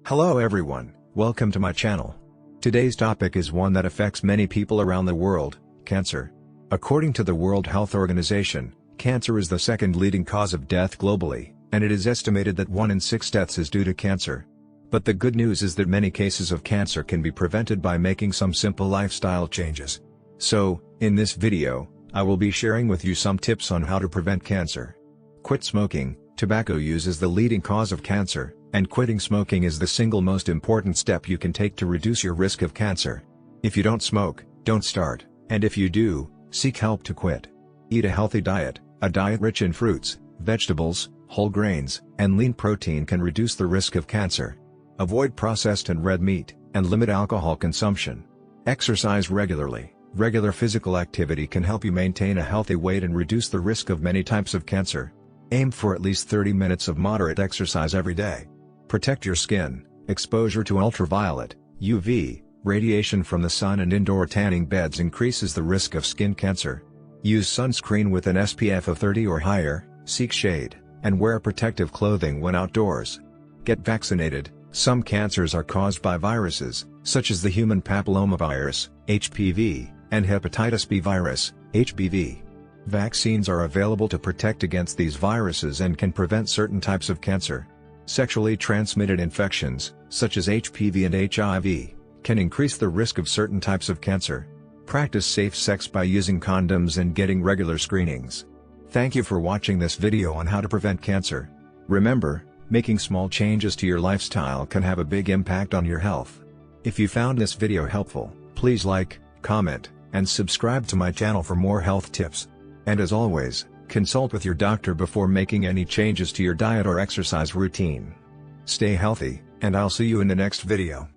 Hello everyone, welcome to my channel. Today's topic is one that affects many people around the world, cancer. According to the World Health Organization, cancer is the second leading cause of death globally, and it is estimated that 1 in 6 deaths is due to cancer. But the good news is that many cases of cancer can be prevented by making some simple lifestyle changes. So, in this video, I will be sharing with you some tips on how to prevent cancer. Quit smoking. Tobacco use is the leading cause of cancer, and quitting smoking is the single most important step you can take to reduce your risk of cancer. If you don't smoke, don't start, and if you do, seek help to quit. Eat a healthy diet. A diet rich in fruits, vegetables, whole grains, and lean protein can reduce the risk of cancer. Avoid processed and red meat, and limit alcohol consumption. Exercise regularly. Regular physical activity can help you maintain a healthy weight and reduce the risk of many types of cancer. Aim for at least 30 minutes of moderate exercise every day. Protect your skin. Exposure to ultraviolet, UV, radiation from the sun and indoor tanning beds increases the risk of skin cancer. Use sunscreen with an SPF of 30 or higher, seek shade, and wear protective clothing when outdoors. Get vaccinated. Some cancers are caused by viruses, such as the human papillomavirus, HPV, and hepatitis B virus, HBV. Vaccines are available to protect against these viruses and can prevent certain types of cancer. Sexually transmitted infections, such as HPV and HIV, can increase the risk of certain types of cancer. Practice safe sex by using condoms and getting regular screenings. Thank you for watching this video on how to prevent cancer. Remember, making small changes to your lifestyle can have a big impact on your health. If you found this video helpful, please like, comment, and subscribe to my channel for more health tips. And as always, consult with your doctor before making any changes to your diet or exercise routine. Stay healthy, and I'll see you in the next video.